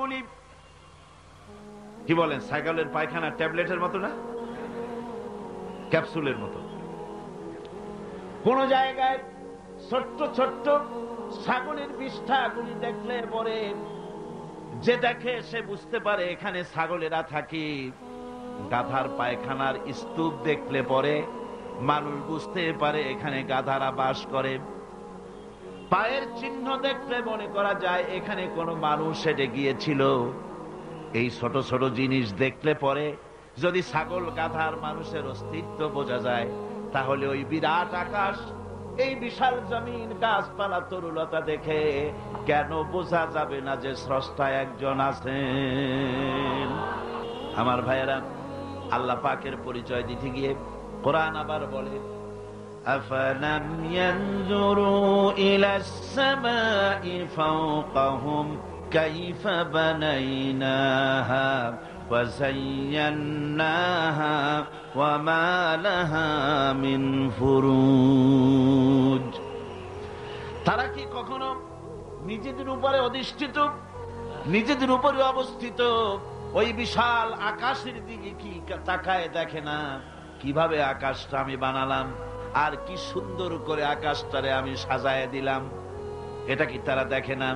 পায়খানাগুলি কি বলেন, ছাগলের পায়খানা ট্যাবলেটের মতো না, ক্যাপসুলের মতো। কোন জায়গায় ছোট্ট ছোট্ট ছাগলের বিষ্ঠাগুলি দেখলে পরে যে দেখে সে বুঝতে পারে এখানে ছাগলেরা থাকে। গাধার পায়খানার স্তূপ দেখলে পরে মানুষ বুঝতে পারে এখানে গাধারা বাস করে। পায়ের চিহ্ন দেখলে মনে করা যায় এখানে কোনো মানুষ হেঁটে গিয়েছিল। এই ছোট ছোট জিনিস দেখলে পরে যদি ছাগল, গাধার, মানুষের অস্তিত্ব বোঝা যায়, তাহলে ওই বিরাট আকাশ, এই বিশাল জমিন, গাছপালা, তরুলতা দেখে কেন বোঝা যাবে না যে স্রষ্টা একজন আছেন? আমার ভাইয়েরা, আল্লাহ পাকের পরিচয় দিতে গিয়ে কোরআন আবার বলে, আফালাম ইয়ানজুরু ইলাস সামাই ফাওকাহুম কাইফা বানাইনাহা ওয়া যায়্যানাহা ওয়া মা লাহা মিন ফুরুজ। তারা কি কখনো নিজেদের উপরে অধিষ্ঠিত, নিজেদের উপরে অবস্থিত ওই বিশাল আকাশের দিকে কি তাকায় দেখে না? কিভাবে আকাশটা আমি বানালাম, আর কি সুন্দর করে আকাশটারে আমি সাজায় দিলাম, এটা কি তারা দেখে না?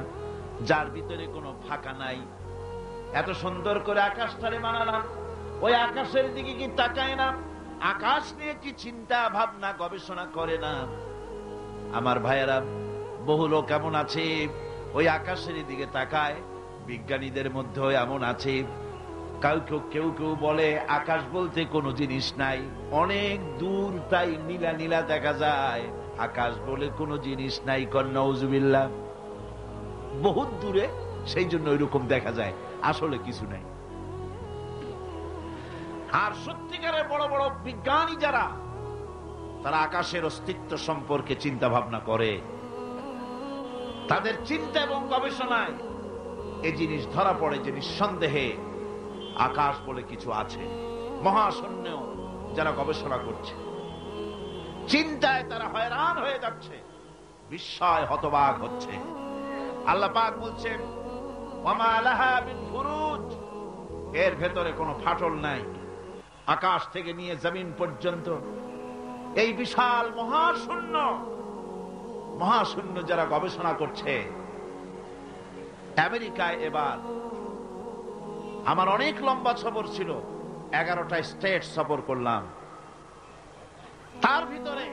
যার ভিতরে কোনো ফাঁকা নাই, এত সুন্দর করে আকাশটারে বানালাম, ওই আকাশের দিকে কি তাকায় না? আকাশ নিয়ে কি চিন্তা ভাবনা গবেষণা করে না? আমার ভাইয়েরা, বহু লোক এমন আছে ওই আকাশের দিকে তাকায়। বিজ্ঞানীদের মধ্যেও এমন আছে। কেউ কেউ বলে আকাশ বলতে কোনো জিনিস নাই, অনেক দূর, তাই নীলা নীলা দেখা যায়, আকাশ বলে কোনো জিনিস নাই। নাউজুবিল্লাহ, বহুত দূরে, সেই জন্য ওইরকম দেখা যায়, আসলে কিছু নাই। আর সত্যিকারের বড় বড় বিজ্ঞানী যারা, তারা আকাশের অস্তিত্ব সম্পর্কে চিন্তা ভাবনা করে, তাদের চিন্তা এবং গবেষণায় এই জিনিস ধরা পড়ে যে নিঃসন্দেহে আকাশ বলে কিছু আছে। মহাশূন্য যারা গবেষণা করছে, চিন্তায় তারা হয়রান হয়ে যাচ্ছে, বিস্ময় হতবাক হচ্ছে। আল্লাহ পাক বলছেন, ওয়ামা লাহা মিন ফুরুজ, এর ভেতরে কোনো ফাটল নাই। আকাশ থেকে নিয়ে জমিন পর্যন্ত এই বিশাল মহাশূন্য যারা গবেষণা করছে। আমেরিকায় এবার আমার অনেক লম্বা সফর ছিল, 11টা স্টেট সফর করলাম। তার ভিতরে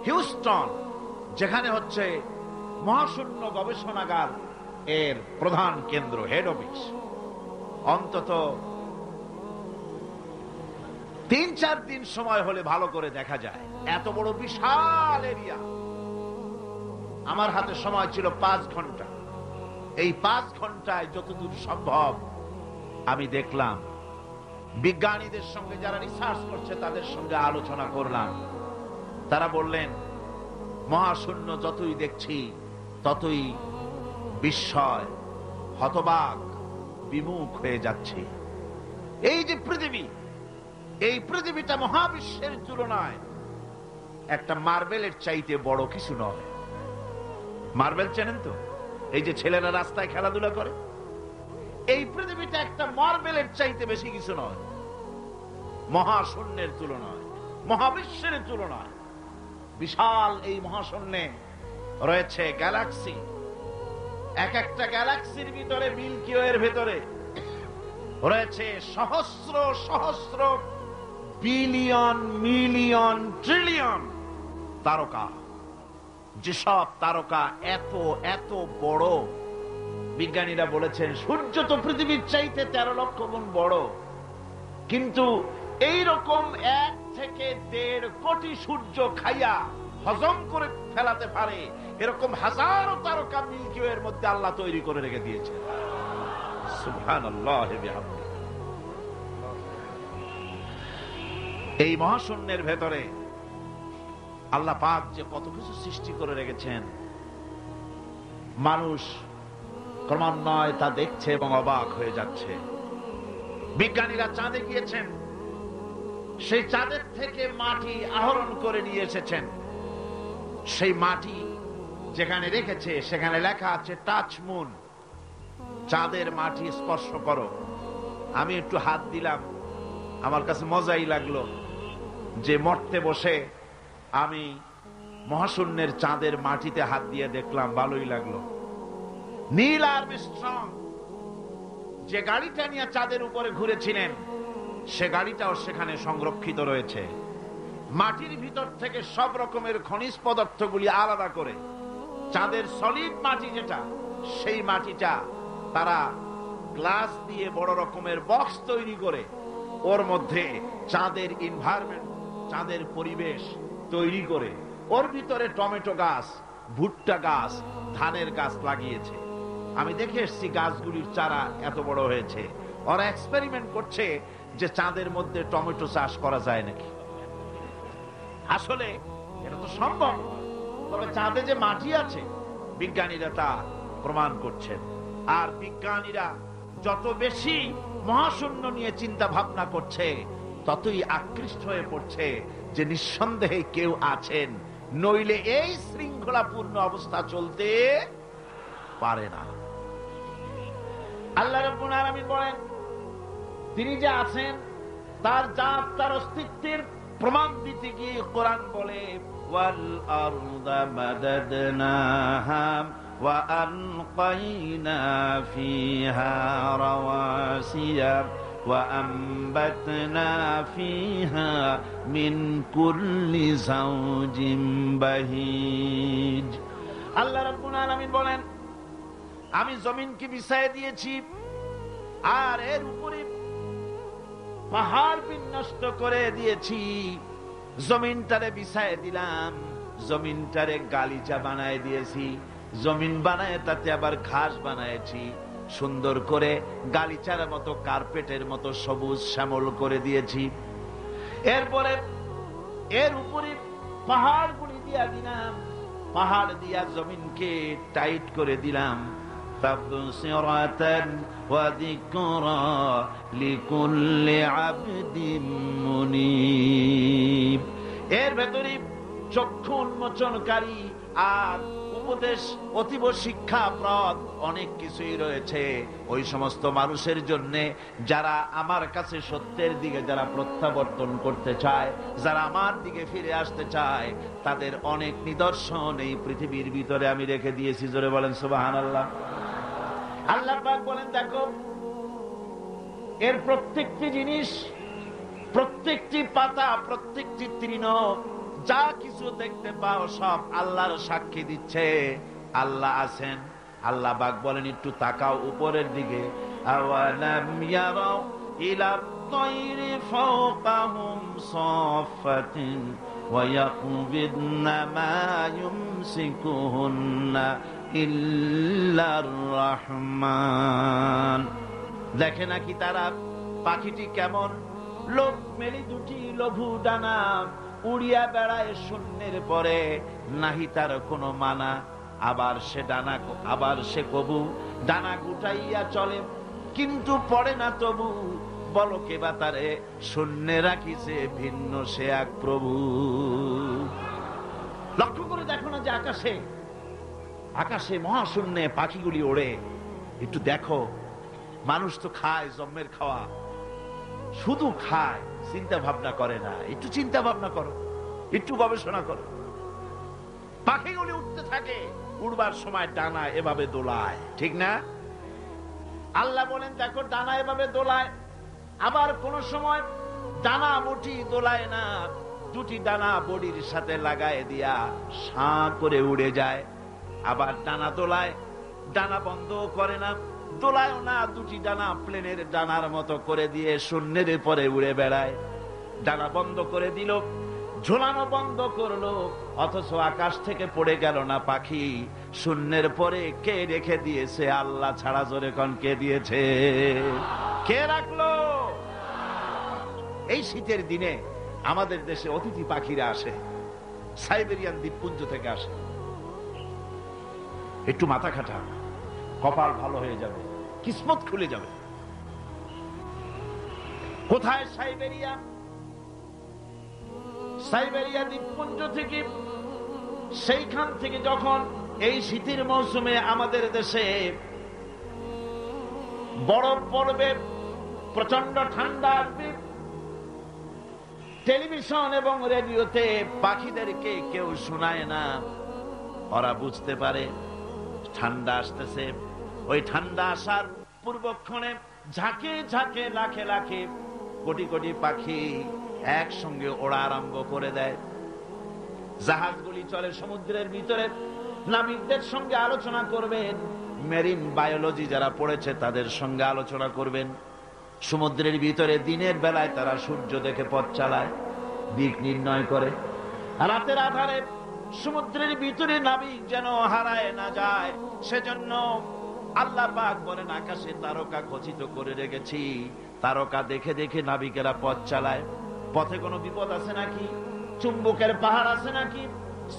হিউস্টন, যেখানে হচ্ছে মহাশূন্য গবেষণাগার এর প্রধান কেন্দ্র, হেড অফিস, অন্তত 3-4 দিন সময় হলে ভালো করে দেখা যায়। এত বড় বিশাল এরিয়া। আমার হাতে সময় ছিল 5 ঘন্টা। এই 5 ঘন্টায় যতদূর সম্ভব আমি দেখলাম। বিজ্ঞানীদের সঙ্গে যারা রিসার্চ করছে তাদের সঙ্গে আলোচনা করলাম। তারা বললেন, মহাশূন্য যতই দেখছি ততই বিস্ময়, হতবাক, বিমুখ হয়ে যাচ্ছে। এই যে পৃথিবী, এই পৃথিবীটা মহাবিশ্বের তুলনায় একটা মার্বেলের চাইতে বড় কিছু নয়। মার্বেল চেনেন তো? এই যে ছেলেরা রাস্তায় খেলাধুলা করে, এই পৃথিবীটা একটা মার্বেলের চাইতে বেশি কিছু নয়। মহাশূন্যের তুলনায়, মহাবিশ্বের তুলনায় বিশাল এই মহাশূন্যে রয়েছে গ্যালাক্সি। এক একটা গ্যালাক্সির ভিতরে, মিল্কি ওয়ের ভেতরে রয়েছে সহস্র সহস্র বিলিয়ন, মিলিয়ন, ট্রিলিয়ন তারকা। যেসব তারকা এত এত বড়, বিজ্ঞানীরা বলেছেন সূর্য তো পৃথিবীর চাইতে 13 লক্ষ গুণ বড়, কিন্তু এই রকম 1 থেকে 1.5 কোটি সূর্য খাইয়া হজম করে ফেলাতে পারে এরকম হাজারো তারকা মিল্কি ওয়ের মধ্যে আল্লাহ তৈরি করে রেখে দিয়েছে। সুবহানাল্লাহ। এই মহাশূন্যের ভেতরে আল্লাহ পাক যে কত কিছু সৃষ্টি করে রেখেছেন, মানুষ ক্রমান্বয়ে তা দেখছে এবং অবাক হয়ে যাচ্ছে। বিজ্ঞানীরা চাঁদে গিয়েছেন, সেই চাঁদের থেকে মাটি আহরণ করে নিয়ে এসেছেন। সেই মাটি যেখানে রেখেছে সেখানে লেখা আছে টাচ মুন। চাঁদের মাটি স্পর্শ করো। আমি একটু হাত দিলাম, আমার কাছে মজাই লাগলো যে মরতে বসে আমি মহাশূন্যের চাঁদের মাটিতে হাত দিয়ে দেখলাম, ভালোই লাগলো। নীল আর্মস্ট্রং যে গাড়িটা নিয়ে চাঁদের উপরে ঘুরেছিলেন, সে গাড়িটাও সেখানে সংরক্ষিত রয়েছে। মাটির ভিতর থেকে সব রকমের খনিজ পদার্থগুলি আলাদা করে চাঁদের সলিড মাটি যেটা, সেই মাটিটা তারা গ্লাস দিয়ে বড় রকমের বক্স তৈরি করে ওর মধ্যে চাঁদের এনভায়রনমেন্ট, চাঁদের পরিবেশ তৈরি করে ওর ভিতরে টমেটো গাছ, ভুট্টা গাছ, ধানের গাছ লাগিয়েছে। আমি দেখে এসেছি গাছগুলির চারা এত বড় হয়েছে। ওরা এক্সপেরিমেন্ট করছে যে চাঁদের মধ্যে টমেটো চাষ করা যায় নাকি। আসলে এটা তো সম্ভব, তবে চাঁদে যে মাটি আছে বিজ্ঞানীরা তা প্রমাণ করছেন। আর বিজ্ঞানীরা যত বেশি মহাশূন্য নিয়ে চিন্তা ভাবনা করছে, ততই আকৃষ্ট হয়ে পড়ছে যে নিঃসন্দেহে কেউ আছেন, নইলে এই শৃঙ্খলাপূর্ণ অবস্থা চলতে পারে না। আল্লাহ রাব্বুল আলামিন বলেন, তিনি যে আছেন তার জাত, তার অস্তিত্বের প্রমাণ দিতে গিয়ে কোরআন বলে, ওয়াল আরদা মাদাদনাহা ওয়া আলকাইনা ফিহা রাওয়াসিয়া ওয়া আমবাতনা ফিহা মিন কুল্লি যাওজিন বাহিজ। আল্লাহ রাব্বুল আলামিন বলেন, আমি জমিনকে বিছায় দিয়েছি আর এর উপরে পাহাড় বিন্যস্ত করে দিয়েছি। জমিনটারে বিছায় দিলাম, জমিনটারে গালিচা বানায় দিয়েছি, জমিন বানায় তাতে আবার ঘাস বানায়েছি, সুন্দর করে গালিচার মতো কার্পেটের মতো সবুজ শ্যামল করে দিয়েছি। এরপরে এর উপরে পাহাড়গুলি দিয়া দিলাম, পাহাড় দিয়া জমিনকে টাইট করে দিলাম। তাবসিরাতান ওয়া যিকরা লিকুল্লি আবদিন মুনীব। এর ভেতরে চক্ষু উন্মোচনকারী আর উপদেশ অতীব শিক্ষাপ্রদ অনেক কিছুই রয়েছে ওই সমস্ত মানুষের জন্য যারা আমার কাছে সত্যের দিকে যারা প্রত্যাবর্তন করতে চায়, যারা আমার দিকে ফিরে আসতে চায়, তাদের অনেক নিদর্শন এই পৃথিবীর ভিতরে আমি রেখে দিয়েছি। জোরে বলেন সুবহানাল্লাহ। আল্লাহ পাক বলেন, দেখো এর প্রত্যেকটি জিনিস, প্রত্যেকটি পাতা, প্রত্যেকটি তৃণ, যা কিছু দেখতে পাও সব আল্লাহর সাক্ষী দিচ্ছে আল্লাহ আছেন। আল্লাহ পাক বলেন, একটু তাকাও উপরের দিকে। আওয়ালাম ইয়ারাউ ইলা তায়রি ফাওকাহুম সাফাতিন ওয়া ইয়াকবিদনা মা ইউমসিকুহুন্না ইল্লার রহমান। দেখে নাকি তারা পাখিটি কেমন লোভ মেলি দুটি লঘু ডানা উড়িয়া বেড়ায় শূন্যের পরে, নাহি তার কোনো মানা। আবার সে ডানা, আবার সে কবু ডানা গুটাইয়া চলে, কিন্তু পড়ে না তবু। বলো কে বা তারে শূন্যে রাখিছে ভিন্ন সে এক প্রভু। লক্ষ্য করে দেখো না যে আকাশে, আকাশে মহাশূন্যে পাখিগুলি ওড়ে। একটু দেখো, মানুষ তো খায় জন্মের খাওয়া, শুধু খায়, চিন্তা ভাবনা করে না। একটু চিন্তা ভাবনা করো, একটু গবেষণা করো। পাখিগুলি উঠতে থাকে, উড়বার সময় ডানা এভাবে দোলায়, ঠিক না? আল্লাহ বলেন, দেখো ডানা এভাবে দোলায়। আবার কোন সময় ডানা মুঠি দোলায় না, দুটি ডানা বডির সাথে লাগায় দিয়া সাঁ করে উড়ে যায়। আবার ডানা দোলায়, ডানা বন্ধ করে না, দোলায় না, দুটি ডানা প্লেনের ডানার মতো করে দিয়ে শূন্যের পরে উড়ে বেড়ায়। ডানা বন্ধ করে দিল, ঝোলানো বন্ধ করলো, অথচ আকাশ থেকে পড়ে গেল না পাখি। শূন্যের পরে কে রেখে দিয়েছে? আল্লাহ ছাড়া। জোরে কোন কে দিয়েছে? কে রাখলো? এই শীতের দিনে আমাদের দেশে অতিথি পাখিরা আসে, সাইবেরিয়ান দ্বীপপুঞ্জ থেকে আসে। একটু মাথা খাটা, কপাল ভালো হয়ে যাবে, কিসমত খুলে যাবে। কোথায়? সাইবেরিয়া। সাইবেরিয়া দ্বীপপুঞ্জ থেকে, সেইখান থেকে যখন এই শীতের মৌসুমে আমাদের দেশে বরফ পড়বে, প্রচন্ড ঠান্ডা আসবে। টেলিভিশন এবং রেডিওতে পাখিদেরকে কেউ শোনায় না, ওরা বুঝতে পারে ঠান্ডা আসতেছে। ওই ঠান্ডা আসার পূর্বক্ষণে ঝাঁকে ঝাঁকে লাখে লাখে কোটি কোটি পাখি একসঙ্গে ওড়া আরম্ভ করে দেয়। জাহাজগুলি চলে সমুদ্রের ভিতরে। নাবিকদের সঙ্গে আলোচনা করবেন, মেরিন বায়োলজি যারা পড়েছে তাদের সঙ্গে আলোচনা করবেন। সমুদ্রের ভিতরে দিনের বেলায় তারা সূর্য দেখে পথ চালায়, দিক নির্ণয় করে। রাতের আধারে সমুদ্রের ভিতরে নাবিক যেন হারায় না যায়, সেজন্য আল্লাহ পাক বলেন আকাশে তারকা খচিত করে রেখেছি, তারকা দেখে দেখে নাবিকেরা পথ চালায়। পথে কোনো বিপদ আছে নাকি, চুম্বকের পাহাড় আছে নাকি,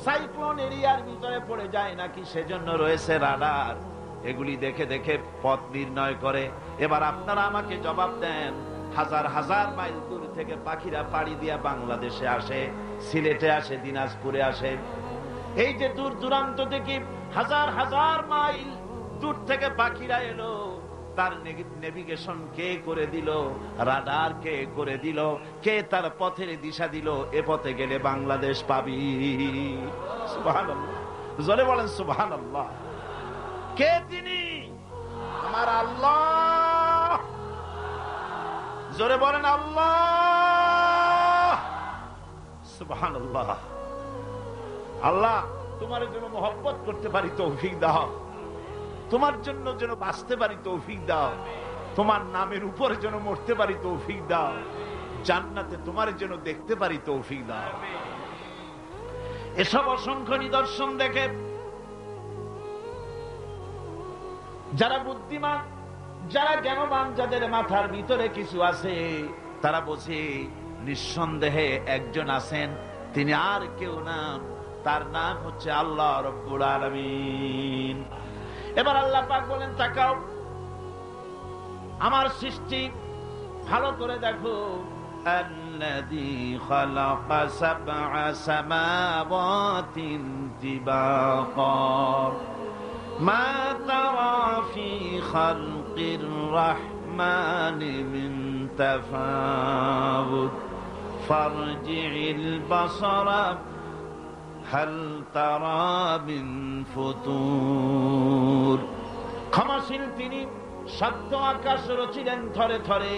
সাইক্লোন এরিয়ার ভিতরে পড়ে যায় নাকি, সেজন্য রয়েছে রাডার। এগুলি দেখে দেখে পথ নির্ণয় করে। এবার আপনারা আমাকে জবাব দেন, হাজার হাজার মাইল দূর থেকে পাখিরা পাড়ি দিয়া বাংলাদেশে আসে, সিলেটে আসে, দিনাজপুরে আসে। এই যে দূর দূরান্ত থেকে হাজার হাজার মাইল দূর থেকে পাখিরা এলো, তার নেভিগেশন কে করে দিল? রাডার কে করে দিল? কে তার পথের দিশা দিল? এ পথে গেলে বাংলাদেশ পাবি। সুবহানাল্লাহ, জোরে বলেন সুবহানাল্লাহ। কে তিনি? আমার আল্লাহ। জোরে বলেন আল্লাহ। সুবহানাল্লাহ। আল্লাহ, তোমার জন্য মহব্বত করতে পারি তৌফিক দাও, তোমার জন্য যেন বাঁচতে পারি তৌফিক দাও, তোমার নামের উপরে যেন মরতে পারি তৌফিক দাও, জান্নাতে তোমার যেন দেখতে পারি তৌফিক দাও। এসব অসংখ্য নিদর্শন দেখে যারা বুদ্ধিমান, যারা জ্ঞানবান, যাদের মাথার ভিতরে কিছু আছে, তারা বোঝে নিঃসন্দেহে একজন আছেন, তিনি আর কেউ না, তার নাম হচ্ছে আল্লাহ রব্বুল আলামিন। এবার আল্লাহ পাক বলেন তাকাও, আমার সৃষ্টি ভালো করে দেখো। আল্লাযী খালাকা সাবআ সামাওয়াতিন তিবাকা মা তারা ফি খালকির রাহমানি মিন তাফাউত ফারজি'ল বাসারা হাল তারা মিন ফুতুর। ক্ষমাশীল তিনি, সত্য আকাশ রচিলেন থরে থরে,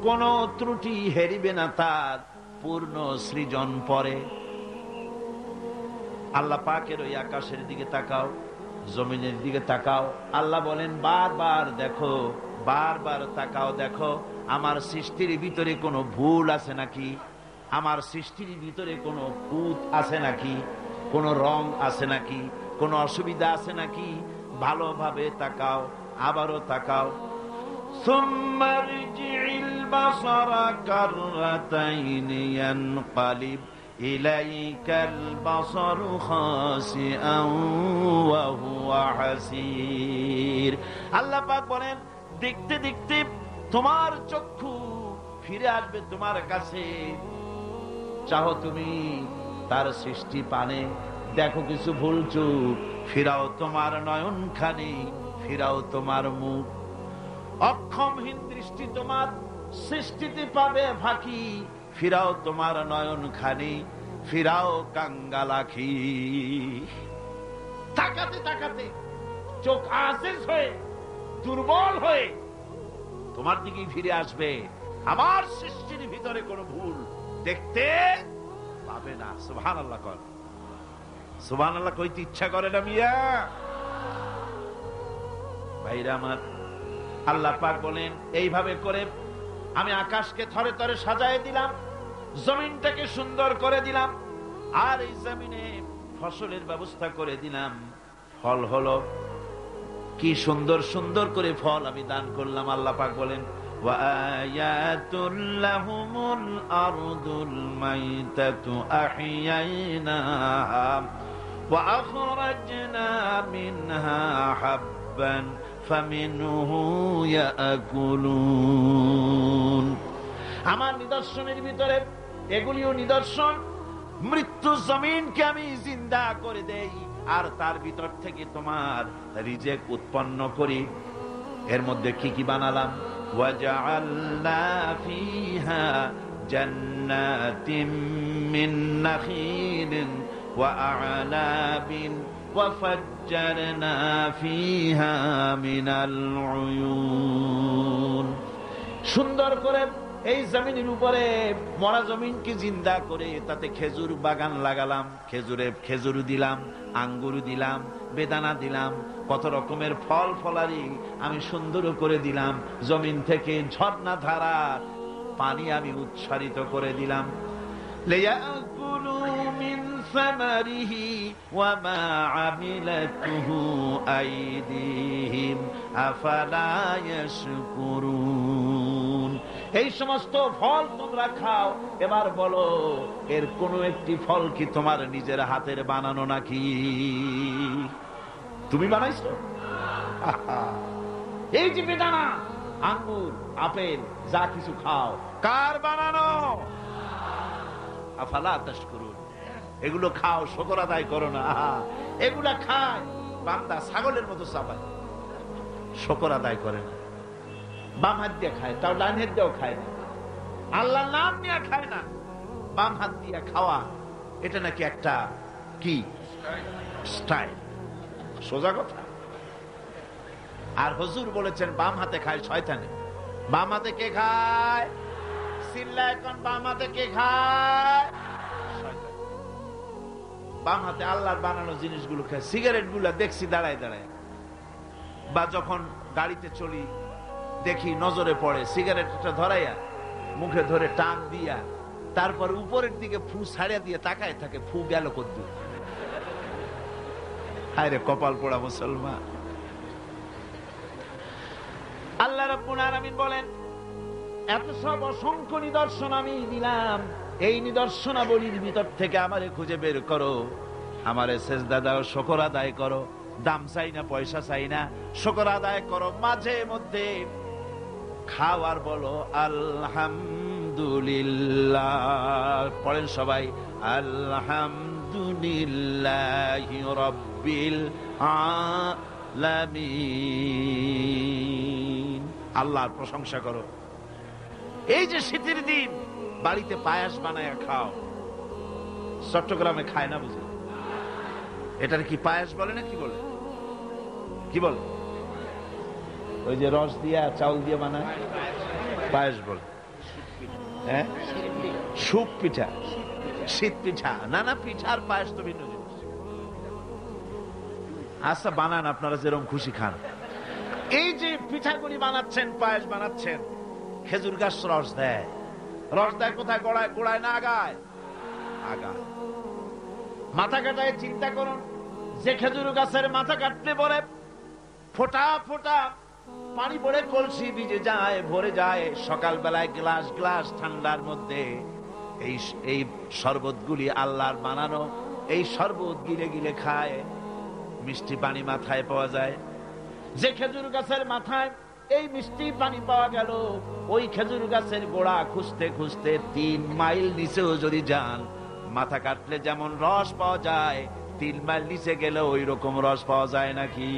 কোন ত্রুটি হেরিবে না তার পূর্ণ সৃজন পরে। আল্লাহ পাকের ওই আকাশের দিকে তাকাও, জমিনের দিকে তাকাও। আল্লাহ বলেন বারবার দেখো, বারবার তাকাও, দেখো আমার সৃষ্টির ভিতরে কোনো ভুল আছে নাকি, আমার সৃষ্টির ভিতরে কোনো খুঁত আছে নাকি, কোন রং আছে নাকি, কোন অসুবিধা আছে নাকি, ভালোভাবে তাকাও, আবারও তাকাও। সুম্মা রজি'ল বাসারা কাররাতাইনি ইয়ানকালিব ইলাইকাল বাসারু খাসিআন ওয়া হুয়া হাসির। আল্লাহ পাক বলেন দেখতে দেখতে তোমার চক্ষু ফিরে আসবে তোমার কাছে। চাহো তুমি তার সৃষ্টি পানে, দেখো কিছু ভুল চুক, ফিরাও তোমার নয়ন খানি, ফিরাও তোমার মুখ। অক্ষমহীন দৃষ্টি তোমার সৃষ্টিতে পাবে ফাঁকি, ফিরাও তোমার নয়ন খানি, ফিরাও কাঙ্গালাখি। তাকাতে তাকাতে চোখ আজিজ হয়ে, দুর্বল হয়ে তোমার দিকেই ফিরে আসবে। আমার সৃষ্টির ভিতরে কোনো ভুল দেখতে পাবে না। সুবহানাল্লাহ কর, সুবহানাল্লাহ কইতে ইচ্ছা করে না মিয়া ভাইরা আমার। আল্লাহ পাক বলেন এইভাবে করে আমি আকাশকে থরে থরে সাজায় দিলাম, জমিনটাকে সুন্দর করে দিলাম, আর এই জমিনে ফসলের ব্যবস্থা করে দিলাম। ফল হলো, কি সুন্দর সুন্দর করে ফল আমি দান করলাম। আল্লাহ পাক বলেন ওয়ায়াতুল লাহুমুল আরদুল মাইতাতু আহইয়াইনাহা ওয়া আখরাজনা মিনহা হাব্বান ফামিনহু ইয়াকুলুন। আমার নিদর্শনের ভিতরে এগুলিও নিদর্শন। মৃত্যু জমিনকে আমি জিন্দা করে দেই, আর তার ভিতর থেকে তোমার রিজেক উৎপন্ন করি। এর মধ্যে কি কি বানালাম? ওয়াজআলনা ফিহা জান্নাতিম মিন নাখিলিন ওয়া আ'নাবিন ওয়া ফাজ্জারনা ফিহা মিনাল উয়ুন। সুন্দর করে এই জমিনের উপরে মরা জমিনকে জিন্দা করে তাতে খেজুর বাগান লাগালাম, খেজুর দিলাম, আঙ্গুর দিলাম, বেদানা দিলাম, কত রকমের ফল ফলারি আমি সুন্দর করে দিলাম। জমিন থেকে ঝর্ণা ধারা পানি আমি উচ্ছারিত করে দিলাম। লিয়াকুলু মিন সামারিহি ওয়া মা আমিলাতুহু আইদিহিম আফালা ইয়াশকুরুন। এই সমস্ত ফল তোমরা খাও। এবার বলো, এর কোন একটি ফল কি তোমার নিজের হাতের বানানো নাকি? তুমি বানাইছো? এই যে বেদানা, আঙ্গুর, আপেল যা কিছু খাও, কার বানানো? আফালা তাশকুরুন। এগুলো খাও, শুকর আদায় করো না। এগুলা খায় বান্দা ছাগলের মতো চাবায়, শুকর আদায় করে না। বাম হাত দিয়ে খায়, তাও ডান হাত দিয়েও খায় না। আল্লাহর নাম নিয়ে খায় না, বাম হাত দিয়ে খাওয়া এটা নাকি একটা কি স্টাইল, সোজা কথা। আর হুজুর বলেছেন বাম হাতে খায় শয়তানে। বাম হাতে কে খায়? চিল্লা এখন, বাম হাতে কে খায়? শয়তান। বাম হাতে আল্লাহর বানানো জিনিসগুলো খায়। সিগারেট গুলা দেখছি দাঁড়ায় দাঁড়ায়, বা যখন গাড়িতে চলি দেখি নজরে পড়ে, সিগারেটটা ধরাইয়া মুখে ধরে টান দিয়া তারপর উপরের দিকে ফু ছাড়িয়া দিয়ে তাকায় থাকে, ফু গেল কদ্দুর। আরে কপাল পোড়া মুসলমান। আল্লাহ রাব্বুল আলামিন বলেন, এত সব অসংখ্য নিদর্শন আমি দিলাম, এই নিদর্শনাবলীর ভিতর থেকে আমারে খুঁজে বের করো, আমারে সেজদা দাও, শুকর আদায় করো। দাম চাই না, পয়সা চাই না, শুকর আদায় করো। মাঝে মধ্যে খাওয়ার বলো আলহামদুলিল্লাহ। পড়েন সবাই, আলহামদুলিল্লাহি রাব্বিল আলামিন। আল্লাহর প্রশংসা করো। এই যে শীতের দিন বাড়িতে পায়াস বানায় খাও, চট্টগ্রামে খায় না বুঝি? এটার কি পায়াস বলে না কি বলে? কি বলে? ওই যে রস দিয়া চাউল দিয়ে বানায় পায়াস বলে। হ্যাঁ, সুপ পিঠা, শীত পিঠা। না না, পিঠার পায়াস তো ভিন্ন জিনিস। আচ্ছা বানান, আপনারা যেরকম খুশি খান। এই যে পিঠাগুলি বানাচ্ছেন, পায়েস বানাচ্ছেন, খেজুর গাছ রস দেয়। রস দেয় কোথায়? গোড়ায়। গোড়ায় না আগায়? আগায়। মাথা কাটায় চিন্তা করুন, যে খেজুর গাছের মাথা কাটলে পরে ফোটা ফোটা পানি পড়ে কলসি ভিজে যায়, ভরে যায়। সকালবেলায় গ্লাস গ্লাস ঠান্ডার মধ্যে এই শরবতগুলি আল্লাহর বানানো, এই শরবত গিলে গিলে খায়, মিষ্টি পানি মাথায় পাওয়া যায়। যে খেজুর গাছের মাথায় এই মিষ্টি পানি পাওয়া গেল, ওই খেজুর গাছের গোড়া খুঁজতে খুঁজতে 3 মাইল নিচেও যদি যান, মাথা কাটলে যেমন রস পাওয়া যায়, 3 মাইল নিচে গেলে ওই রকম রস পাওয়া যায় নাকি?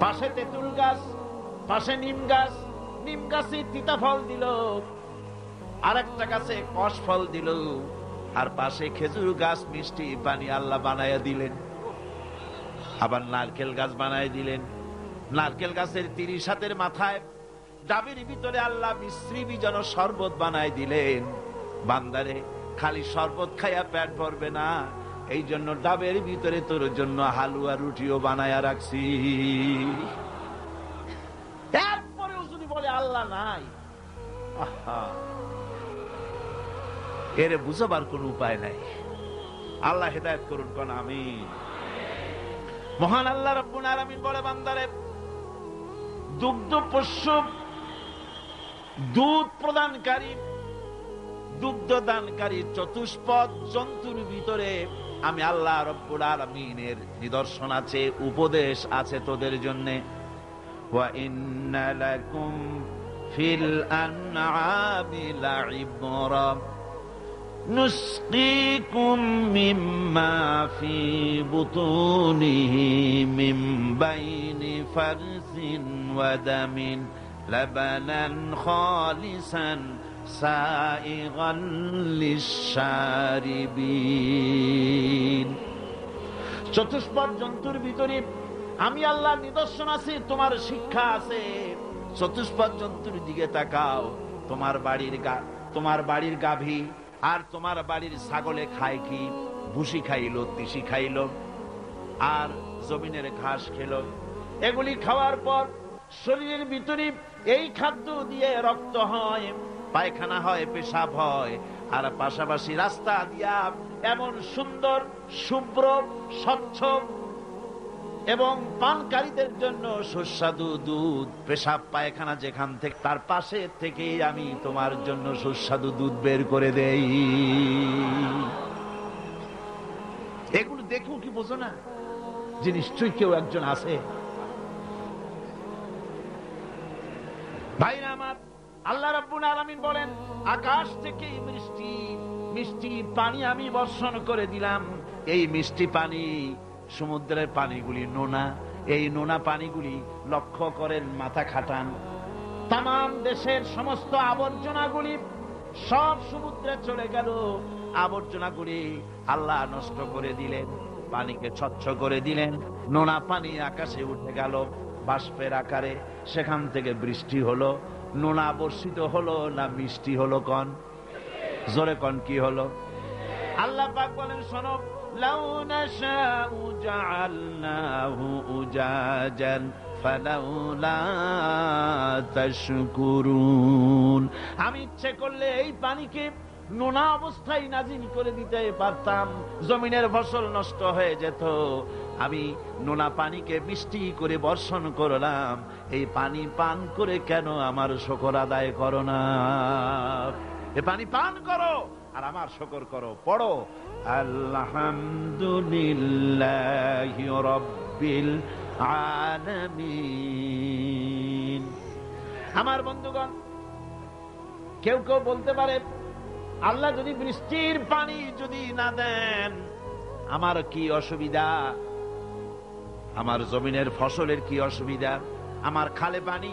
পাশে তেঁতুল গাছ, পাশে নিম গাছ, নিম গাছে তিতা ফল দিল, আর একটা গাছে কষ ফল দিল, আর পাশে খেজুর গাছ মিষ্টি পানি আল্লাহ বানাইয়া দিলেন। আবার নারকেল গাছ বানাই দিলেন। নারকেল গাছের 30 হাতের মাথায় ডাবের ভিতরে আল্লাহ মিশ্রি বিজন শরবত বানাই দিলেন। বান্দারে খালি শরবত খাইয়া পেট ভরবে না, এই জন্য ডাবের ভিতরে তোর জন্য হালুয়া রুটিও বানায়া রাখছি। এরপরেও যদি বলে আল্লাহ নাই, এর বুঝাবার কোন উপায় নাই। আল্লাহ হেদায়েত করুন কোন আমিন। মহান আল্লাহ রাব্বুল আলামিন বলে, বান্দারে দুগ্ধ পোষ্য, দুধ প্রদানকারী, দুগ্ধ দানকারী চতুষ্পদ জন্তুর ভিতরে আমি আল্লাহ রাব্বুল আলামিনের নিদর্শন আছে, উপদেশ আছে তোদের জন্য। ওয়া ইন্না লাকুম ফিল আনআমি লাইবরা, নুসকিকুম মিম্মা ফি বুতুনিহি মিন বাইনি ফারসিন ওয়া দামিন লাবানান খালিসান সাইগান লিশ-শারিবিন। চতুষ্পদ জন্তুর ভিতরে আমি আল্লাহর নিদর্শন আছে, তোমার শিক্ষা আছে। চতুষ্পদ জন্তুর দিকে তাকাও। তোমার বাড়ির গাভী আর তোমার বাড়ির ছাগলে খায় কি? ভুসি খাইলো, তিসি খাইলো, আর জমিনের ঘাস খেলো। এগুলি খাওয়ার পর শরীরের ভিতরে এই খাদ্য দিয়ে রক্ত হয়, পায়খানা হয়, পেশাব হয়, আর পাশাপাশি রাস্তা দিয়া এমন সুন্দর শুভ্র স্বচ্ছ এবং পানকারীদের জন্য সুস্বাদু দুধ, পেশাব পায়খানা যেখান থেকে, তার পাশে থেকে আমি তোমার জন্য সুস্বাদু দুধ বের করে দেই। এগুলো দেখো কি বোঝো না যে নিশ্চয়ই কেউ একজন আছে? ভাইরা আমার, আল্লাহ রাব্বুল আলামিন বলেন, আকাশ থেকে মিষ্টি পানি আমি বর্ষণ করে দিলাম। এই মিষ্টি পানি, সমুদ্রের পানিগুলি নোনা। এই নোনা পানিগুলি লক্ষ্য করেন, মাথা খাটান, তামাম দেশের সমস্ত আবর্জনাগুলি সব সমুদ্রে চলে গেল। আবর্জনাগুলি আল্লাহ নষ্ট করে দিলেন, পানিকে স্বচ্ছ করে দিলেন। নোনা পানি আকাশে উঠে গেল বাষ্পের আকারে, সেখান থেকে বৃষ্টি হলো। নোনা বর্ষিত হলো না মিষ্টি হলো? কন জোরে কন, কি হলো? আল্লাহ পাক বলেন, শোনো, লাউ নাশাউ জাআলনাহু উজাজান ফালাউলা তাশকুরুন। আমি ইচ্ছে করলে এই পানিকে নোনা অবস্থায় নাজিল করে দিতে পারতাম, জমিনের ফসল নষ্ট হয়ে যেত। আমি নোনা পানিকে মিষ্টি করে বর্ষণ করলাম। এই পানি পান করে কেন আমার শুকর আদায় করো না? এই পানি পান করো আর আমার শুকর করো। পড়ো, আলহামদুলিল্লাহি রাব্বিল আলামিন। আমার বন্ধুগণ, কেউ কেউ বলতে পারে, আল্লাহ যদি বৃষ্টির পানি যদি না দেন আমার কি অসুবিধা? আমার জমিনের ফসলের কি অসুবিধা? আমার খালে পানি,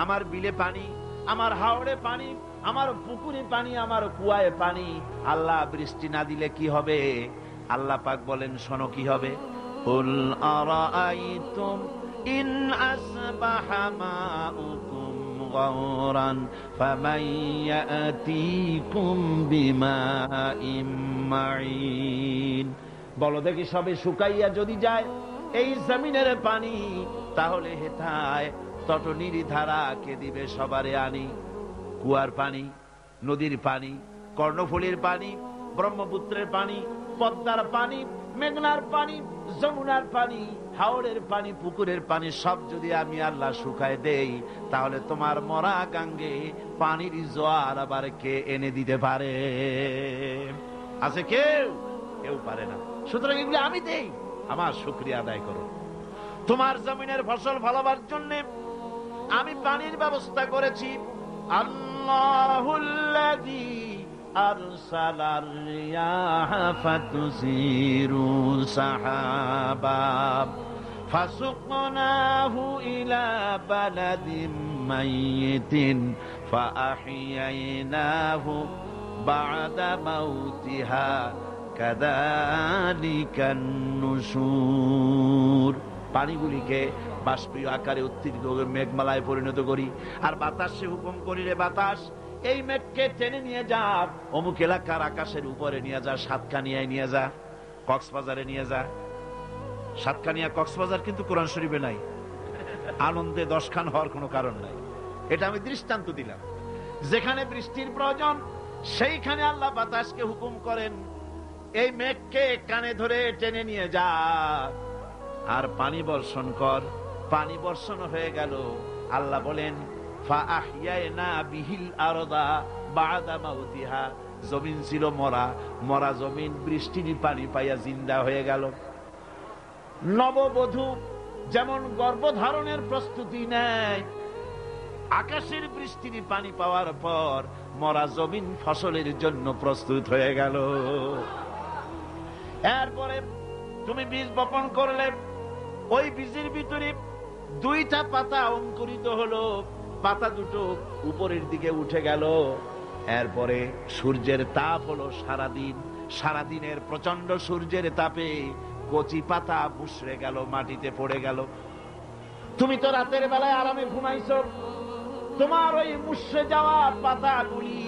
আমার বিলে পানি, আমার হাওড়ে পানি, আমার পুকুরে পানি, আমার কুয়ায় পানি, আল্লাহ বৃষ্টি না দিলে কি হবে? আল্লাহ পাক বলেন, শোনো কি হবে। কুল আরাআইতুম ইন আসবাহা মাউকুম গাওরান ফামান ইয়াতিকুম বিমাইম মাইন। বলো দেখি, সবে শুকাইয়া যদি যায় এই জমিনের পানি, তাহলে হেথায় তটনির ধারা কে দিবে? সবারে আনি। কুয়ার পানি, নদীর পানি, কর্ণফুলীর পানি, ব্রহ্মপুত্রের পানি, পদ্মার পানি, মেঘনার পানি, যমুনার পানি, হাওড়ের পানি, পুকুরের পানি সব যদি আমি আল্লাহ শুকায় দেই, তাহলে তোমার মরা গাঙ্গে পানির জোয়ার আবার কে এনে দিতে পারে? আছে কেউ? কেউ পারে না। সুতরাং এগুলি আমি দেই, আমার শুকরিয়া আদায় করো। তোমার জমিনের ফসল ভালোবার জন্য আমি পানির ব্যবস্থা করেছি। আল্লাহুল্লাযী আরসালার রিয়াহা ফাতুসিরু সাহাবা ফাসুকনাহু ইলা বালাদিন মাইয়িতিন ফাআহইয়ানাহু বা'দা মাউতিহা কাযালিকান নুশুর। পানিগুলিকে বাষ্পীয় আকারে উত্তীর্ণ মেঘমালায় পরিণত করি, আর বাতাসে হুকুম করি, রে বাতাস এই মেঘকে টেনে নিয়ে যা অমুক এলাকার আকাশের উপরে নিয়ে যা, সাতকানিয়ায় নিয়ে যা, কক্সবাজারে নিয়ে যা। সাতকানিয়া কক্সবাজার কিন্তু কোরআন শরীফে নাই। আনন্দে 10 খান হওয়ার কোনো কারণ নাই। এটা আমি দৃষ্টান্ত দিলাম। যেখানে বৃষ্টির প্রয়োজন সেইখানে আল্লাহ বাতাসকে হুকুম করেন, এই মেঘকে কানে ধরে টেনে নিয়ে যা আর পানি বর্ষণ কর। পানি বর্ষণ হয়ে গেল। আল্লাহ বলেন, ফাআহইয়ানা বিহিল আরদা বা'দা মাউতিহা। জমিন ছিল মরা, মরা জমিন বৃষ্টির পানি পাইয়া জিন্দা হয়ে গেল। নববধূ যেমন গর্ভধারণের প্রস্তুতি নেয়, আকাশের বৃষ্টির পানি পাওয়ার পর মরা জমিন ফসলের জন্য প্রস্তুত হয়ে গেল। এরপরে তুমি বীজ বপন করলে, ওই বীজের ভিতরে 2টা পাতা অঙ্কুরিত হলো, পাতা দুটো উপরের দিকে উঠে গেল। এরপরে সূর্যের তাপ হলো সারাদিন, সারাদিনের প্রচন্ড সূর্যের তাপে কচি পাতা মুষড়ে গেল, মাটিতে পড়ে গেল। তুমি তো রাতের বেলায় আরামে ঘুমাইছো, তোমার ওই মুষড়ে যাওয়া পাতাগুলি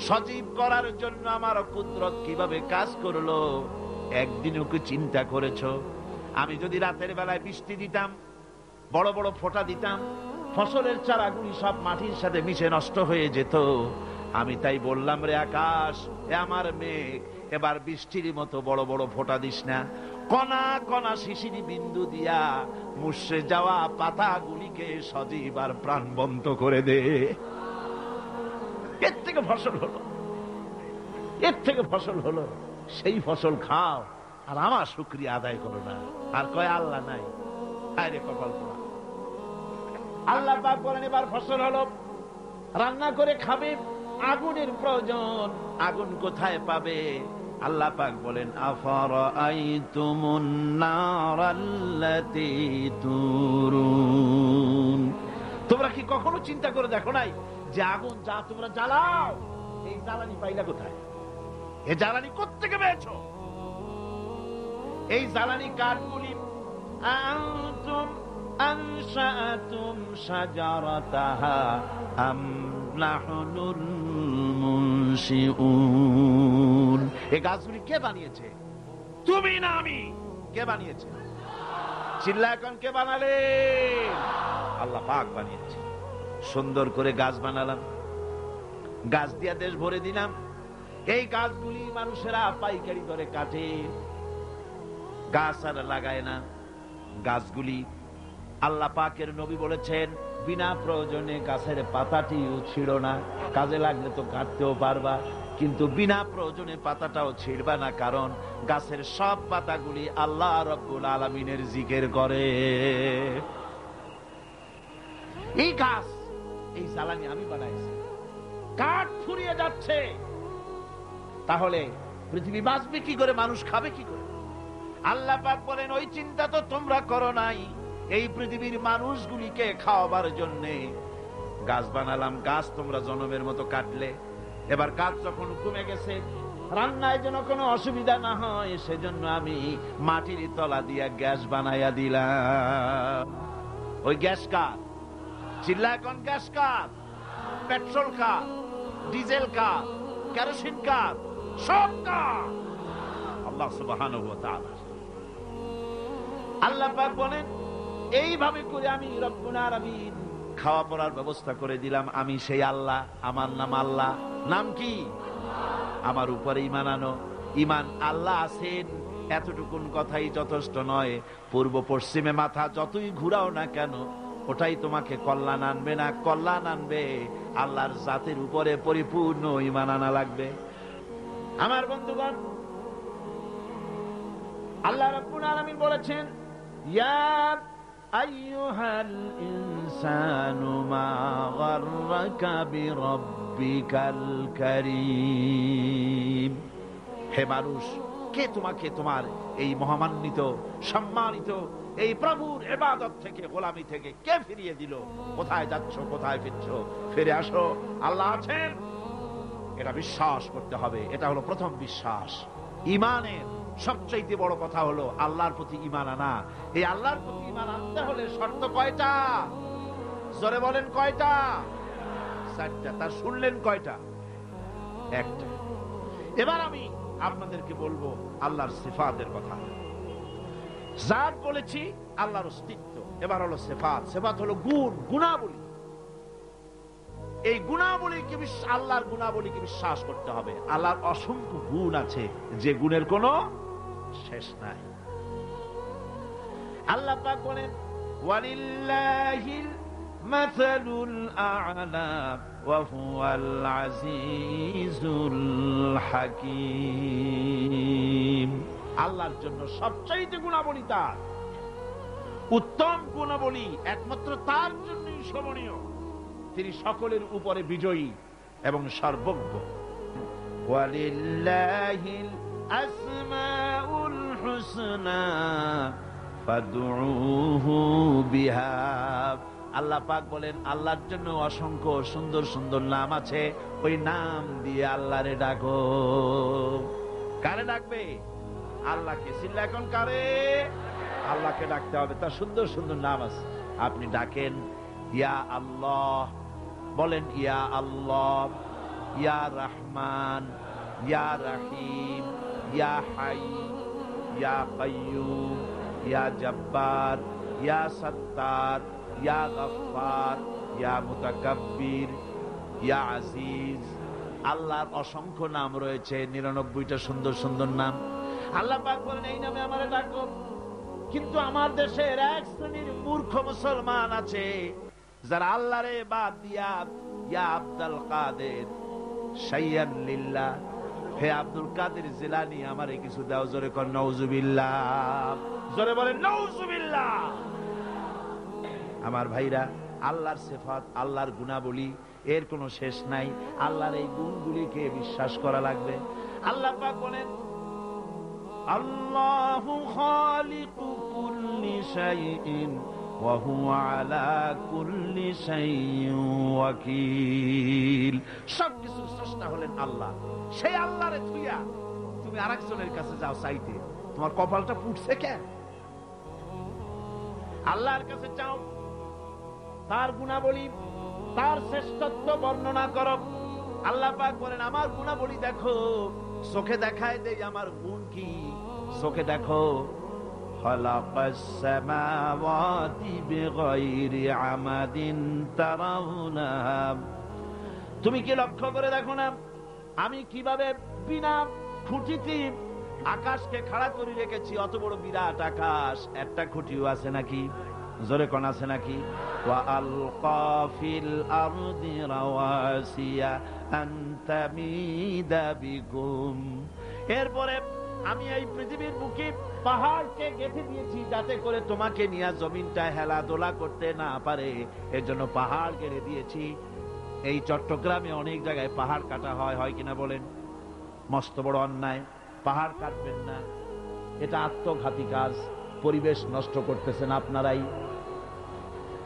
সজীব করার জন্য আমার কুদরত কিভাবে কাজ করলো একদিনও কি চিন্তা করেছো? আমি যদি রাতের বেলায় বৃষ্টি দিতাম, বড় বড় ফোঁটা দিতাম, ফসলের চারাগুলি সব মাটির সাথে মিশে নষ্ট হয়ে যেত। আমি তাই বললাম, রে আকাশ, এ আমার মেঘ, এবার বৃষ্টির মতো বড় বড় ফোঁটা দিস না, কণা কণা শিশিরি বিন্দু দিয়া মুষড়ে যাওয়া পাতাগুলিকে সজীব আর প্রাণবন্ত করে দে। এর থেকে ফসল হলো, এর থেকে ফসল হলো, সেই ফসল খাও আর আমার শুকরিয়া আদায় করো না। আর কয় আল্লাহ নাই, আরে কপাল পোড়া। আল্লাহ পাক বলেন এবার ফসল হলো, রান্না করে খাবে, আগুনের প্রয়োজন, আগুন কোথায় পাবে? আল্লাহ পাক বলেন আফারাআইতুমুন নারাল্লাতী তুরুন, তোমরা কি কখনো চিন্তা করে দেখো নাই যে আগুন যা তোমরা জ্বালাও, এই জ্বালানি পাইলা কোথায়? এই জ্বালানি কোত্থেকে পেয়েছো? এই জ্বালানি কাঠগুলি আনতুম আনশাআতুম শাজারাতাহা আম নাহনুল মুনশিউন, এই গাছগুলি কে বানিয়েছে? তুমি না আমি? কে বানিয়েছে? চিল্লা এখন কে বানালে? আল্লাহ পাক বানিয়েছে। সুন্দর করে গাছ বানালাম, গাছ দিয়া দেশ ভরে দিলাম। এই গাছগুলি মানুষেরা পাইকারি দরে কাটে, গাছ আর লাগায় না। গাছগুলি আল্লাহ পাকের নবী বলেছেন বিনা প্রয়োজনে গাছের পাতাটিও ছিঁড়ো না, কাজে লাগলে তো কাটতেও পারবা, কিন্তু বিনা প্রয়োজনে পাতাটাও ছিঁড়বা না, কারণ গাছের সব পাতাগুলি আল্লাহ রাব্বুল আলামিনের জিকির করে। এই গাছ, এই জ্বালানি আমি বানাইছি, কাঠ ফুরিয়ে যাচ্ছে, তাহলে পৃথিবী বাঁচবে কি করে, মানুষ খাবে কি করে? আল্লাহ পাক বলেন ওই চিন্তা তো তোমরা করো নাই, এই পৃথিবীর মানুষগুলিকে খাওয়াবার জন্য গাছ বানালাম। গাছ তোমরা জনমের মতো কাটলে, এবার গাছ যখন কমে গেছে, রান্নায় যেন কোনো অসুবিধা না হয় সেজন্য আমি মাটির তলা দিয়া গ্যাস বানাইয়া দিলাম। ওই গ্যাস কার? চিল্লা এখন গ্যাস কার? পেট্রোল কার? ডিজেল কার? কেরোসিন কার? সব কার? আল্লাহ সুবহানাহু ওয়া তাআলা। আল্লাহ পাক বলেন এইভাবে করে আমি রব্বুল আলামিন খাওয়া পড়ার ব্যবস্থা করে দিলাম। আমি সেই আল্লাহ, আমার নাম আল্লাহ। নাম কি? আমার উপরে ঈমান আনো। ঈমান আল্লাহ আছেন এতটুকুন কথাই যথেষ্ট নয়। পূর্ব পশ্চিমে মাথা যতই ঘুরাও না কেন, ওটাই তোমাকে কল্যাণ আনবে না। কল্যাণ আনবে আল্লাহর জাতের উপরে পরিপূর্ণ ঈমান আনা লাগবে। আমার বন্ধুগণ, আল্লাহ রাব্বুল আলামিন বলেছেন ইয়া আইয়ুহাল ইনসানু মা গাররাকা বিরাব্বিকাল কারীম। হে মানুষ, কে তোমাকে তোমার এই মহামান্বিত সম্মানিত এই প্রভুর ইবাদত থেকে, গোলামি থেকে কে ফিরিয়ে দিল? কোথায় যাচ্ছ, কোথায় ফিরছো? ফিরে আসো, আল্লাহ আছেন। এটা বিশ্বাস করতে হবে। এটা হলো প্রথম বিশ্বাস। ঈমানের সবচেয়ে বড় কথা হলো আল্লাহর প্রতি ঈমান আনা। এই আল্লাহর প্রতি ঈমান আনতে হলে শর্ত কয়টা? জোরে বলেন কয়টা? 4টা। তা শুনলেন কয়টা? একটা। এবার আমি আপনাদেরকে বলবো আল্লাহর সিফাতের কথা। জাত বলেছি, আল্লাহর অস্তিত্ব। এবার হলো সিফাত। সিফাত হলো গুণ, গুণাবলী। এই গুণাবলীকে, আল্লাহর গুণাবলীকে বিশ্বাস করতে হবে। আল্লাহর অসংখ্য গুণ আছে, যে গুণের কোনো শেষ নাই। আল্লাহ পাক বলেন ওয়ালিল্লাহিল মাসালুল আ'লা ওয়া হুয়াল আজিজুল হাকীম। আল্লাহর জন্য সবচাইতে গুণাবলী তার, উত্তম গুণাবলী একমাত্র তার জন্যই শোভনীয়। তিনি সকলের উপরে বিজয়ী এবং সর্বজ্ঞ। ওয়ালিল্লাহিল আসমাউল হুসনা ফাদউহু বিহা। আল্লাহ পাক বলেন, আল্লাহর জন্য অসংখ্য সুন্দর সুন্দর নাম আছে, ওই নাম দিয়ে আল্লাহরে ডাকো। কারে ডাকবে? আল্লাহকে। চিল্লা এখন কারে? আল্লাহকে ডাকতে হবে, তার সুন্দর সুন্দর নাম আছে। আপনি ডাকেন ইয়া আল্লাহ, বলেন ইয়া আল্লাহ, ইয়া রহমান, ইয়া রহিম, ইয়া হাই, ইয়া কাইয়ুম, ইয়া জব্বার, ইয়া সত্তার, ইয়া গফফার, ইয়া মুতাকাব্বির, ইয়া আজিজ। আল্লাহর অসংখ্য নাম রয়েছে, 99টা সুন্দর সুন্দর নাম। আল্লাহ পাক বলেন এই নামে আমারে ডাকো। কিন্তু আমার দেশের এক শ্রেণীর মূর্খ মুসলমান আছে যারা আল্লাহরে বাদ দিয়া ইয়া আব্দুল কাদের শাইয়ান লিল্লাহ, হে আব্দুল কাদের জিলানী আমারে কিছু দাও। জোরে কর নাউজুবিল্লাহ, জোরে বলেন নাউজুবিল্লাহ। আমার ভাইরা, আল্লাহর সিফাত, আল্লাহর গুণাবলী এর কোনো শেষ নাই। আল্লাহর এই গুণগুলিকে বিশ্বাস করা লাগবে। আল্লাহ পাক বলেন আল্লাহু খালিকু কুল্লি শাইইন ওয়া হুয়া আলা কুল্লি শাইইন ওয়াকিল। সবকিছুর স্রষ্টা হলেন আল্লাহ। সেই আল্লাহরে থুইয়া তুমি আরেকজনের কাছে যাও চাইতে, তোমার কপালটা ফুটছে কেন? আল্লাহর কাছে চাও, তার গুণাবলী, তার শ্রেষ্ঠত্ব বর্ণনা করো। আল্লাহ পাক বলেন আমার গুণাবলী দেখো, চোখে দেখায় দেই আমার গুণ কি। চোখে দেখো খালাকাস সামাওয়াতি বিগাইরি আমাদিন তারাউনাহা। তুমি কি লক্ষ্য করে দেখো না আমি কিভাবে বিনা খুঁটিতে আকাশকে খাড়া করে রেখেছি? অত বড় বিরাট আকাশ, একটা খুঁটিও আছে নাকি? জোরে কোন আছে নাকি? ওয়া আলকা ফিল আরদি রাওয়াসিয়া আন তামিদা বিকুম। এরপরে আমি এই পৃথিবীর বুকে পাহাড়কে গেঁথে দিয়েছি যাতে করে তোমাকে নিয়ে জমিনটা হেলাদোলা করতে না পারে, এর জন্য পাহাড় গেড়ে দিয়েছি। এই চট্টগ্রামে অনেক জায়গায় পাহাড় কাটা হয়, হয় কিনা বলেন? মস্ত বড় অন্যায়, পাহাড় কাটবেন না, এটা আত্মঘাতী কাজ। পরিবেশ নষ্ট করতেছেন আপনারাই।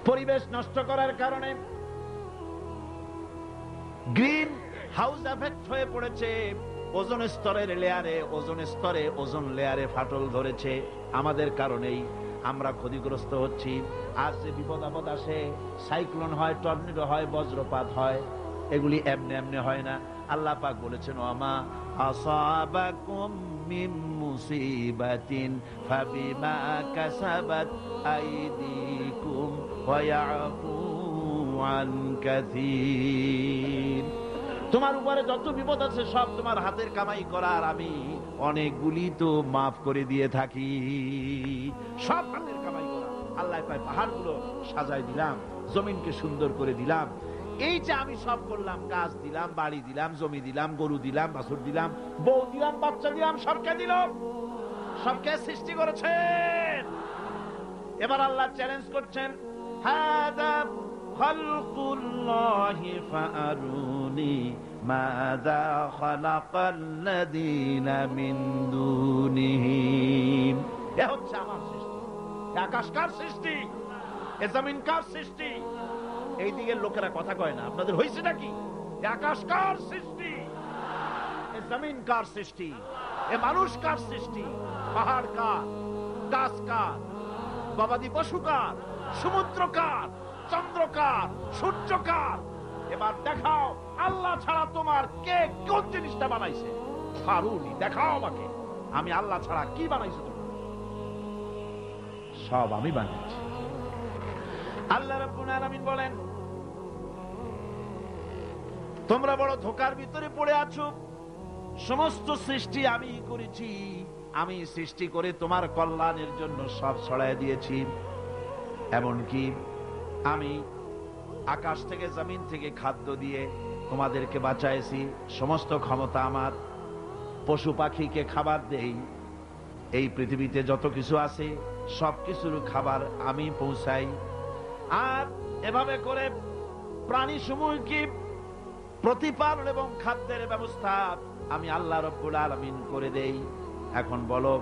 পরিবেশ নষ্ট করার কারণে গ্রিন হাউস এফেক্ট হয়ে পড়েছে। ওজোন স্তরের লেয়ারে, ওজোন লেয়ারে ফাটল ধরেছে। আমাদের কারণেই আমরা ক্ষতিগ্রস্ত হচ্ছি। আজ যে বিপদ আপদ আসে, সাইক্লোন হয়, টর্নেডো হয়, বজ্রপাত হয়, এগুলি এমনি এমনি হয় না। আল্লাহ পাক বলেছেন ওয়ামা আসাবাকুম মিন মুসিবাতিন ফাবিমা কাসাবাত আইদিকুম ওয়া ইয়াফু আন কাসীর। তোমার উপরে যত বিপদ আছে সব তোমার হাতের কামাই করার, আমি অনেকগুলি তো মাফ করে দিয়ে থাকি। সব হাতের কামাই করা। আল্লাহ পায় পাহাড়গুলো সাজায় দিলাম, জমিনকে সুন্দর করে দিলাম। এই যে আমি সব করলাম, গাছ দিলাম, বাড়ি দিলাম, জমি দিলাম, গরু দিলাম, বাছুর দিলাম, বউ দিলাম, বাচ্চা দিলাম, সবকে দিল। সবকে সৃষ্টি করেছেন। এবার আল্লাহ চ্যালেঞ্জ করছেন, হাদা খালকুল্লাহি ফাআরুনি মাযা খালাকাল্লাযীনা মিন দুনিহি। এ হচ্ছে আমার সৃষ্টি। আকাশ কার সৃষ্টি? এ জমিন কার সৃষ্টি? এই দিকের লোকেরা কথা কয় না। আপনাদের হয়েছে নাকি? আকাশ কার সৃষ্টি? এ জমিন কার সৃষ্টি? এ মানুষ কার সৃষ্টি? পাহাড় কার? গাছ কার? গবাদি পশু কার? সমুদ্র কার? চন্দ্র কার? সূর্য কার? এবার দেখাও আল্লাহ ছাড়া তোমার কে কোন জিনিসটা বানাইছে? ফারুনি, দেখাও আমাকে, আমি আল্লাহ ছাড়া কি বানাইছে তোমার? সব আমি বানিয়েছি। আল্লাহ রাব্বুল আলামিন বলেন তোমরা বড় ধোঁকার ভিতরে পড়ে আছো। সমস্ত সৃষ্টি আমি করেছি, আমি সৃষ্টি করে তোমার কল্যাণের জন্য সব ছড়ায় দিয়েছি। এমনকি আমি আকাশ থেকে জমিন থেকে খাদ্য দিয়ে তোমাদেরকে বাঁচাইছি। সমস্ত ক্ষমতা আমার। পশু পাখিকে খাবার দেই। এই পৃথিবীতে যত কিছু আছে সবকিছুর খাবার আমি পৌঁছাই। আর এভাবে করে প্রাণী সমূহ কি প্রতিপালন এবং খাদ্যের ব্যবস্থা আমি আল্লাহ রাব্বুল আলামিন করে দেই। এখন বলো